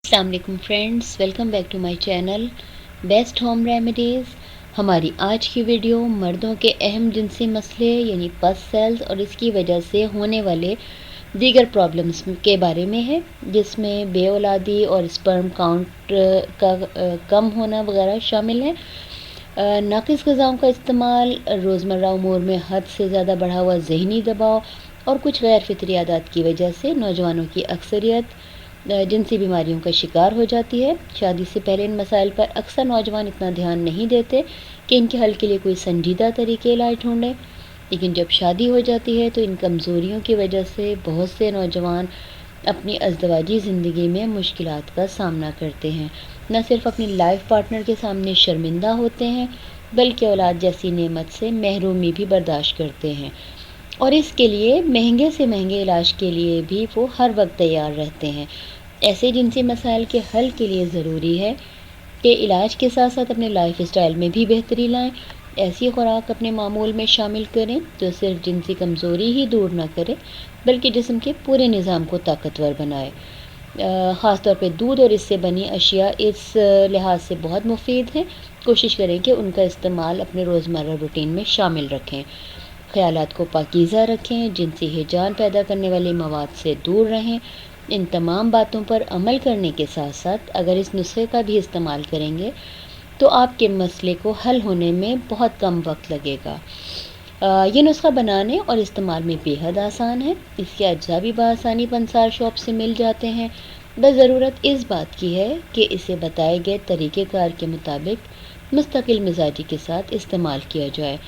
अस्सलाम वालेकुम friends, welcome back to my channel best home remedies. हमारी आज की वीडियो मर्दों के अहम जिनसी मसले यानी पस सेल्स और इसकी वजह से होने वाले दीगर प्रॉब्लम्स के बारे में है, जिसमें बे औलादी और स्पर्म काउंट का कम होना वगैरह शामिल है। नाक़िस ग़िज़ाओं का इस्तेमाल, रोज़मर्रा उमूर में हद से ज़्यादा बढ़ा हुआ ज़हनी दबाव और कुछ गैर फितरी आदत की वजह से नौजवानों की अक्सरियत जिनसी बीमारियों का शिकार हो जाती है। शादी से पहले इन मसाइल पर अक्सर नौजवान इतना ध्यान नहीं देते कि इनके हल के लिए कोई संजीदा तरीके इलाज ढूंढें, लेकिन जब शादी हो जाती है तो इन कमज़ोरियों की वजह से बहुत से नौजवान अपनी अज़दवाजी ज़िंदगी में मुश्किलात का सामना करते हैं। न सिर्फ अपनी लाइफ पार्टनर के सामने शर्मिंदा होते हैं, बल्कि औलाद जैसी नेमत से महरूमी भी बर्दाश्त करते हैं, और इसके लिए महंगे से महंगे इलाज के लिए भी वो हर वक्त तैयार रहते हैं। ऐसे जिनसी मसाइल के हल के लिए ज़रूरी है कि इलाज के साथ साथ अपने लाइफ स्टाइल में भी बेहतरी लाएं। ऐसी खुराक अपने मामूल में शामिल करें जो सिर्फ जिनसी कमज़ोरी ही दूर ना करे, बल्कि जिस्म के पूरे निज़ाम को ताकतवर बनाए। ख़ास तौर पे दूध और इससे बनी अशिया इस लिहाज से बहुत मुफीद हैं। कोशिश करें कि उनका इस्तेमाल अपने रोज़मर्रा रूटीन में शामिल रखें। ख़यालात को पाकीज़ा रखें, जिनसी हिजान पैदा करने वाले मवाद से दूर रहें। इन तमाम बातों पर अमल करने के साथ साथ अगर इस नुस्खे का भी इस्तेमाल करेंगे तो आपके मसले को हल होने में बहुत कम वक्त लगेगा। ये नुस्खा बनाने और इस्तेमाल में बेहद आसान है। इसके अज्जा भी बआसानी पंसार शॉप से मिल जाते हैं। बस ज़रूरत इस बात की है कि इसे बताए गए तरीक़ेकार के मुताबिक मुस्तकिल मिजाजी के साथ इस्तेमाल किया जाए।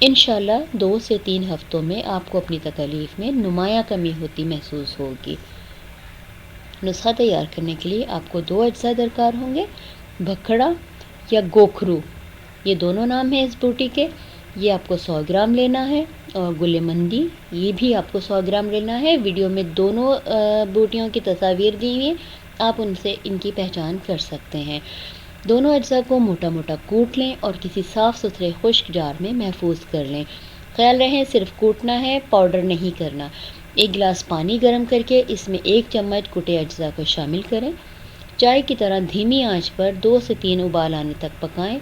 इंशाअल्लाह 2 से 3 हफ्तों में आपको अपनी तकलीफ़ में नुमायाँ कमी होती महसूस होगी। नुस्खा तैयार करने के लिए आपको 2 अज्जा दरकार होंगे। भखड़ा या गोखरू, ये दोनों नाम हैं इस बूटी के, ये आपको 100 ग्राम लेना है। और गुलेमंदी, ये भी आपको 100 ग्राम लेना है। वीडियो में दोनों बूटियों की तस्वीर दी हुई है, आप उनसे इनकी पहचान कर सकते हैं। दोनों अज्जा को मोटा मोटा कूट लें और किसी साफ़ सुथरे खुश्क जार में महफूज कर लें। ख्याल रहे सिर्फ कूटना है, पाउडर नहीं करना। 1 गिलास पानी गर्म करके इसमें 1 चम्मच कुटे अज्जा को शामिल करें। चाय की तरह धीमी आंच पर 2 से 3 उबाल आने तक पकाएं।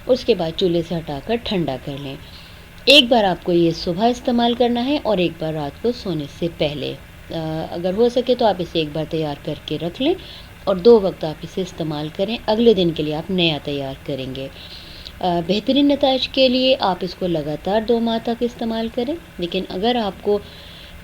उसके बाद चूल्हे से हटाकर ठंडा कर लें। एक बार आपको ये सुबह इस्तेमाल करना है और एक बार रात को सोने से पहले। अगर हो सके तो आप इसे एक बार तैयार करके रख लें और 2 वक्त आप इसे इस्तेमाल करें। अगले दिन के लिए आप नया तैयार करेंगे। बेहतरीन नताइज के लिए आप इसको लगातार 2 माह तक इस्तेमाल करें, लेकिन अगर आपको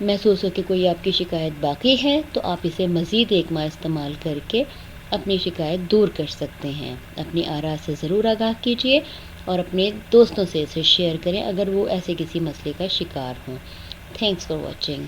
महसूस हो कि कोई आपकी शिकायत बाकी है तो आप इसे मज़ीद 1 माह इस्तेमाल करके अपनी शिकायत दूर कर सकते हैं। अपनी आरा से ज़रूर आगाह कीजिए और अपने दोस्तों से इसे शेयर करें अगर वो ऐसे किसी मसले का शिकार हों। Thanks for watching.